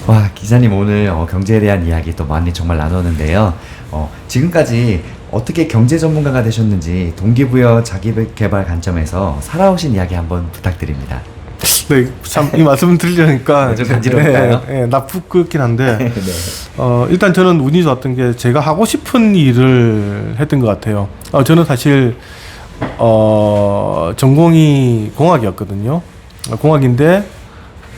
와, 기자님 오늘 경제에 대한 이야기 또 많이 정말 나눴는데요. 지금까지 어떻게 경제 전문가가 되셨는지 동기부여 자기개발 관점에서 살아오신 이야기 한번 부탁드립니다. 네, 참 이 말씀을 들으려니까 좀 간지럽을까요? 나쁘 그렇긴 한데 네. 일단 저는 운이 좋았던 게 제가 하고 싶은 일을 했던 것 같아요. 저는 사실 전공이 공학이었거든요. 공학인데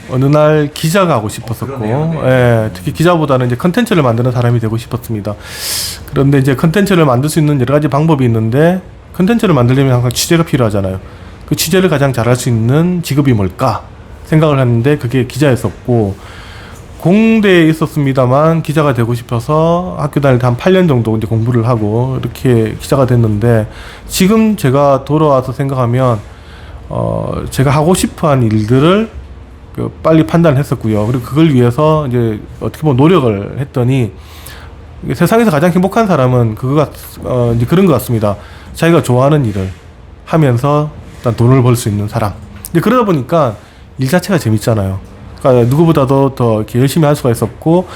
어느 날 기자가 하고 싶었었고, 그러네요. 네. 특히 기자보다는 이제 컨텐츠를 만드는 사람이 되고 싶었습니다. 그런데 이제 컨텐츠를 만들 수 있는 여러 가지 방법이 있는데 컨텐츠를 만들려면 항상 취재가 필요하잖아요. 그 취재를 가장 잘할 수 있는 직업이 뭘까 생각을 했는데 그게 기자였었고, 공대에 있었습니다만 기자가 되고 싶어서 학교 다닐 때 한 8년 정도 이제 공부를 하고 이렇게 기자가 됐는데, 지금 제가 돌아와서 생각하면 제가 하고 싶어한 일들을 빨리 판단했었고요. 그리고 그걸 위해서 이제 어떻게 보면 노력을 했더니, 세상에서 가장 행복한 사람은 이제 그런 것 같습니다. 자기가 좋아하는 일을 하면서 일단 돈을 벌 수 있는 사람. 근데 그러다 보니까 일 자체가 재밌잖아요. 그러니까 누구보다도 더 이렇게 열심히 할 수가 있었고,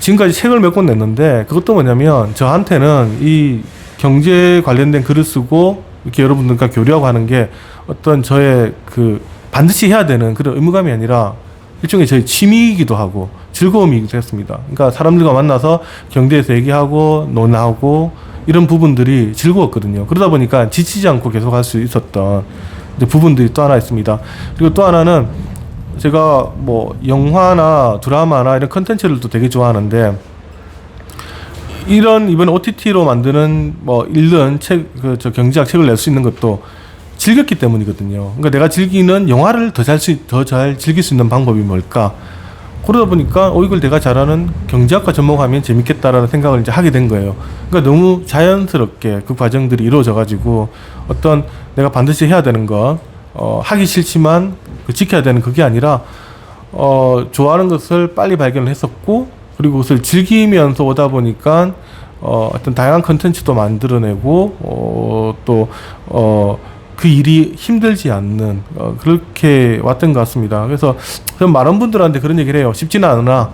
지금까지 책을 몇 권 냈는데 그것도 뭐냐면 저한테는 이 경제 관련된 글을 쓰고 이렇게 여러분들과 교류하고 하는 게 어떤 저의 반드시 해야 되는 그런 의무감이 아니라 일종의 저희 취미이기도 하고 즐거움이기도 했습니다. 그러니까 사람들과 만나서 경제에서 얘기하고 논하고 이런 부분들이 즐거웠거든요. 그러다 보니까 지치지 않고 계속 할 수 있었던 이제 부분들이 또 하나 있습니다. 그리고 또 하나는 제가 뭐 영화나 드라마나 이런 컨텐츠를 또 되게 좋아하는데, 이번 OTT로 만드는 읽는 경제학 책을 낼 수 있는 것도 즐겼기 때문이거든요. 그러니까 내가 즐기는 영화를 더 잘 즐길 수 있는 방법이 뭘까? 그러다 보니까 이걸 내가 잘하는 경제학과 접목하면 재밌겠다라는 생각을 이제 하게 된 거예요. 그러니까 너무 자연스럽게 그 과정들이 이루어져가지고 어떤 내가 반드시 해야 되는 것, 하기 싫지만 지켜야 되는 그게 아니라 좋아하는 것을 빨리 발견을 했었고, 그리고 그것을 즐기면서 오다 보니까 어떤 다양한 컨텐츠도 만들어내고 그 일이 힘들지 않는 그렇게 왔던 것 같습니다. 그래서 저는 많은 분들한테 그런 얘기를 해요. 쉽지는 않으나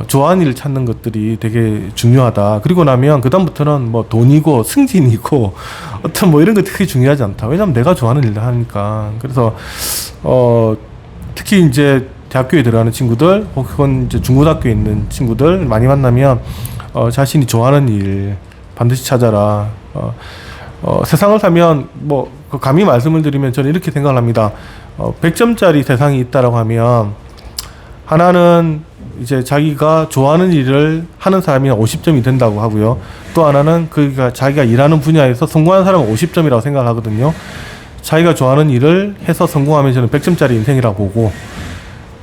좋아하는 일을 찾는 것들이 되게 중요하다. 그리고 나면 그 다음부터는 뭐 돈이고 승진이고 어떤 뭐 이런 거 되게 중요하지 않다. 왜냐하면 내가 좋아하는 일을 하니까. 그래서 특히 이제 대학교에 들어가는 친구들 혹은 이제 중고등학교에 있는 친구들 많이 만나면 자신이 좋아하는 일 반드시 찾아라. 세상을 살면 감히 말씀을 드리면 저는 이렇게 생각을 합니다. 100점짜리 세상이 있다라고 하면 하나는 이제 자기가 좋아하는 일을 하는 사람이 50점이 된다고 하고요. 또 하나는 자기가 일하는 분야에서 성공하는 사람은 50점이라고 생각하거든요. 자기가 좋아하는 일을 해서 성공하면 저는 100점짜리 인생이라고 보고,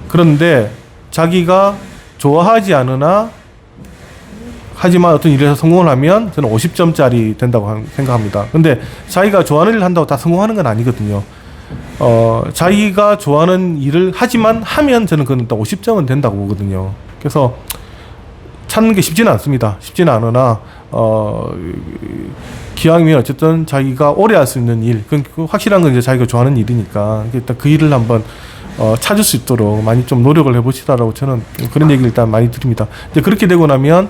그런데 자기가 좋아하지 않으나 하지만 어떤 일에서 성공을 하면 저는 50점짜리 된다고 생각합니다. 근데 자기가 좋아하는 일을 한다고 다 성공하는 건 아니거든요. 자기가 좋아하는 일을 하지만 하면 저는 그건 또 50점은 된다고 보거든요. 그래서 찾는 게 쉽지는 않습니다. 쉽지는 않으나 기왕이면 어쨌든 자기가 오래 할 수 있는 일, 그 확실한 건 이제 자기가 좋아하는 일이니까 일단 그 일을 한번 찾을 수 있도록 많이 좀 노력을 해보시라라고 저는 그런 얘기를 일단 많이 드립니다. 이제 그렇게 되고 나면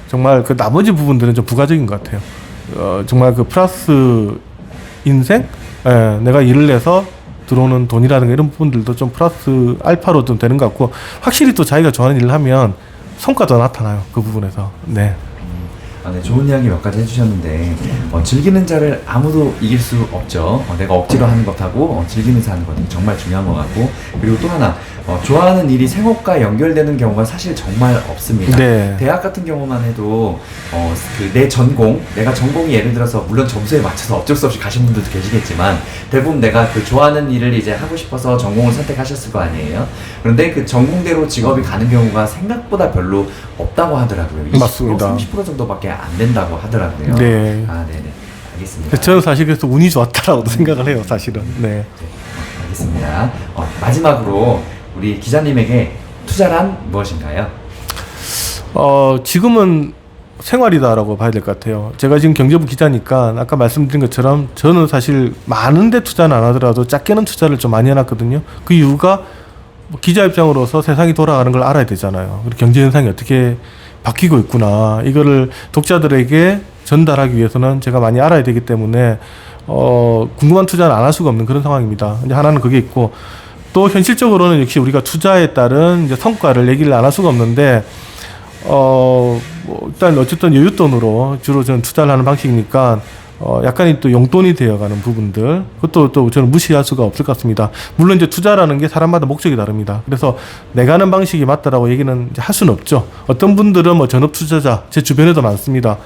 정말 그 나머지 부분들은 좀 부가적인 것 같아요. 정말 그 플러스 인생, 내가 일을 해서 들어오는 돈이라든가 이런 부분들도 좀 플러스 알파로 좀 되는 것 같고, 확실히 또 자기가 좋아하는 일을 하면 성과도 나타나요. 그 부분에서. 네. 네, 좋은 이야기 몇 가지 해주셨는데 즐기는 자를 아무도 이길 수 없죠. 내가 억지로 하는 것하고 즐기면서 하는 것은 정말 중요한 것 같고, 그리고 또 하나 좋아하는 일이 생업과 연결되는 경우가 사실 정말 없습니다. 네. 대학 같은 경우만 해도 내 내가 전공이 예를 들어서 물론 점수에 맞춰서 어쩔 수 없이 가신 분들도 계시겠지만 대부분 내가 좋아하는 일을 이제 하고 싶어서 전공을 선택하셨을 거 아니에요. 그런데 그 전공대로 직업이 가는 경우가 생각보다 별로 없다고 하더라고요. 20%, 맞습니다. 30% 정도밖에 안 된다고 하더라고요. 네. 네네. 알겠습니다. 저는 사실 그래서 운이 좋았다라고도 생각을 해요, 사실은. 네. 알겠습니다. 마지막으로 우리 기자님에게 투자란 무엇인가요? 지금은 생활이다라고 봐야 될 것 같아요. 제가 지금 경제부 기자니까 아까 말씀드린 것처럼 저는 사실 많은데 투자는 안 하더라도 작게는 투자를 좀 많이 해놨거든요. 그 이유가 기자 입장으로서 세상이 돌아가는 걸 알아야 되잖아요. 그리고 경제 현상이 어떻게 바뀌고 있구나. 이거를 독자들에게 전달하기 위해서는 제가 많이 알아야 되기 때문에 궁금한 투자는 안 할 수가 없는 그런 상황입니다. 이제 하나는 그게 있고, 또 현실적으로는 역시 우리가 투자에 따른 이제 성과를 얘기를 안 할 수가 없는데, 뭐 일단 어쨌든 여윳돈으로 주로 저는 투자를 하는 방식이니까 약간이 또 용돈이 되어가는 부분들, 그것도 또 저는 무시할 수가 없을 것 같습니다. 물론 이제 투자라는 게 사람마다 목적이 다릅니다. 그래서 내가 하는 방식이 맞다라고 얘기는 이제 할 수는 없죠. 어떤 분들은 뭐 전업 투자자, 제 주변에도 많습니다.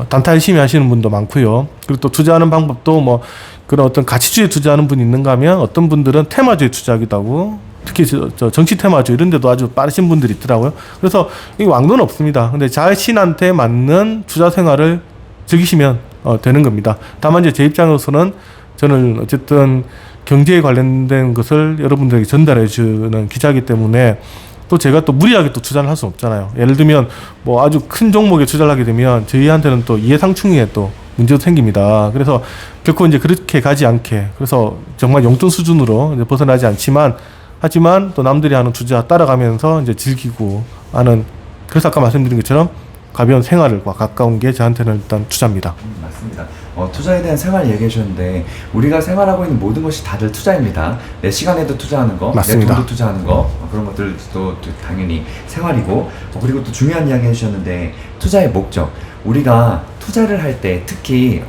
단타 열심히 하시는 분도 많고요. 그리고 또 투자하는 방법도 뭐 그런 어떤 가치주에 투자하는 분이 있는가 하면 어떤 분들은 테마주에 투자하기도 하고, 특히 저 정치 테마주 이런 데도 아주 빠르신 분들이 있더라고요. 그래서 이 왕도는 없습니다. 근데 자신한테 맞는 투자 생활을 즐기시면 되는 겁니다. 다만 이제 제 입장으로서는 저는 어쨌든 경제에 관련된 것을 여러분들에게 전달해 주는 기자이기 때문에, 또 제가 또 무리하게 또 투자를 할 수 없잖아요. 예를 들면 뭐 아주 큰 종목에 투자를 하게 되면 저희한테는 또 이해상충에 또 문제도 생깁니다. 그래서 결코 이제 그렇게 가지 않게, 그래서 정말 용돈 수준으로 이제 벗어나지 않지만, 하지만 또 남들이 하는 투자 따라가면서 이제 즐기고 하는, 그래서 아까 말씀드린 것처럼 가벼운 생활과 가까운 게 저한테는 일단 투자입니다. 맞습니다. 투자에 대한 생활 얘기해 주셨는데, 우리가 생활하고 있는 모든 것이 다들 투자입니다. 내 시간에도 투자하는 거, 맞습니다. 내 돈도 투자하는 거, 그런 것들도 또 당연히 생활이고, 그리고 또 중요한 이야기 해주셨는데, 투자의 목적. 우리가 투자를 할 때 특히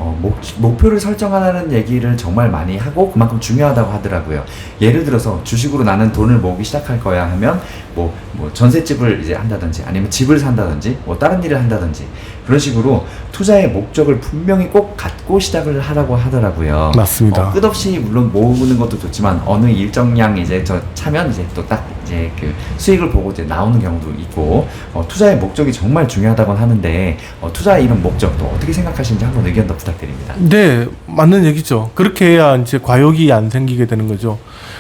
목표를 설정하라는 얘기를 정말 많이 하고 그만큼 중요하다고 하더라고요. 예를 들어서 주식으로 나는 돈을 모으기 시작할 거야 하면 뭐 전셋집을 이제 한다든지, 아니면 집을 산다든지, 뭐 다른 일을 한다든지, 그런 식으로 투자의 목적을 분명히 꼭 갖고 시작을 하라고 하더라고요. 맞습니다. 끝없이 물론 모으는 것도 좋지만 어느 일정량 이제 차면 이제 또 딱 이제 그 수익을 보고 이제 나오는 경우도 있고, 투자의 목적이 정말 중요하다고 하는데, 투자의 이런 목적도 어떻게 생각하시는지 한번 의견도 부탁드립니다. 네, 맞는 얘기죠. 그렇게 해야 이제 과욕이 안 생기게 되는 거죠.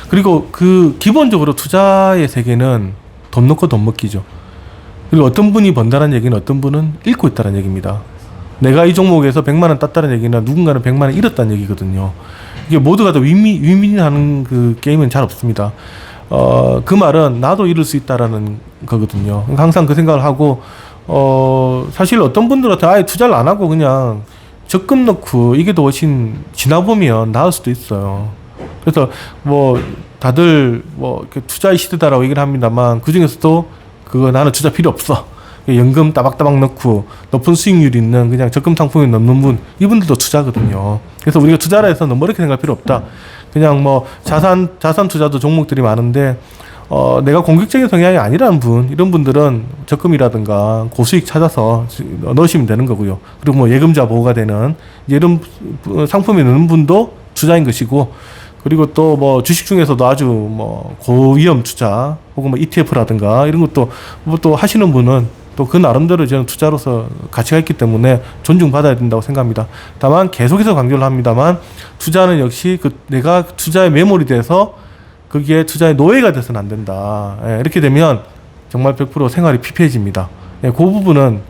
그리고 기본적으로 투자의 세계는 돈 넣고 돈 먹기죠. 그리고 어떤 분이 번다는 얘기는 어떤 분은 잃고 있다는 얘기입니다. 내가 이 종목에서 100만 원 땄다는 얘기는 누군가는 100만 원 잃었다는 얘기거든요. 이게 모두가 다 윈윈하는 그 게임은 잘 없습니다. 그 말은 나도 잃을 수 있다라는 거거든요. 항상 그 생각을 하고, 사실 어떤 분들한테 아예 투자를 안 하고 그냥 적금 넣고 이게 더 훨씬 지나보면 나을 수도 있어요. 그래서 뭐 다들 뭐 이렇게 투자의 시대다라고 얘기를 합니다만, 그 중에서도 그거 나는 투자 필요 없어, 연금 따박따박 넣고 높은 수익률이 있는 그냥 적금 상품에 넣는 분, 이분들도 투자거든요. 그래서 우리가 투자를 해서 너무 어렵게 생각할 필요 없다. 그냥 뭐 자산 투자도 종목들이 많은데, 내가 공격적인 성향이 아니라는 분, 이런 분들은 적금이라든가 고수익 찾아서 넣으시면 되는 거고요. 그리고 뭐 예금자 보호가 되는 이런 상품에 넣는 분도 투자인 것이고, 그리고 또 뭐 주식 중에서도 아주 뭐 고위험 투자 혹은 뭐 ETF라든가 이런 것도 뭐 또 하시는 분은 또 그 나름대로 저는 투자로서 가치가 있기 때문에 존중받아야 된다고 생각합니다. 다만 계속해서 강조를 합니다만, 투자는 역시 내가 투자에 매몰이 돼서 거기에 투자의 노예가 돼서는 안 된다. 이렇게 되면 정말 100% 생활이 피폐해집니다. 그 부분은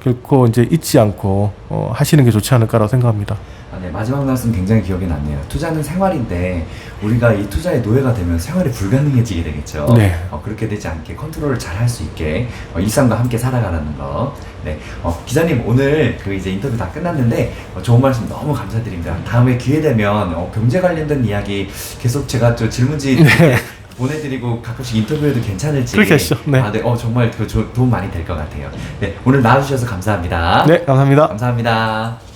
결코 이제 잊지 않고 하시는 게 좋지 않을까라고 생각합니다. 네, 마지막 말씀 굉장히 기억에 남네요. 투자는 생활인데 우리가 이 투자의 노예가 되면 생활이 불가능해지게 되겠죠. 네. 그렇게 되지 않게 컨트롤을 잘 할 수 있게 일상과 함께 살아가라는 거. 네, 기자님 오늘 그 이제 인터뷰 다 끝났는데 좋은 말씀 너무 감사드립니다. 다음에 기회 되면 경제 관련된 이야기 계속 제가 저 질문지 보내드리고 가끔씩 인터뷰해도 괜찮을지. 그렇게 하시죠. 네. 네, 정말 도움 많이 될 것 같아요. 네, 오늘 나와주셔서 감사합니다. 네, 감사합니다. 감사합니다.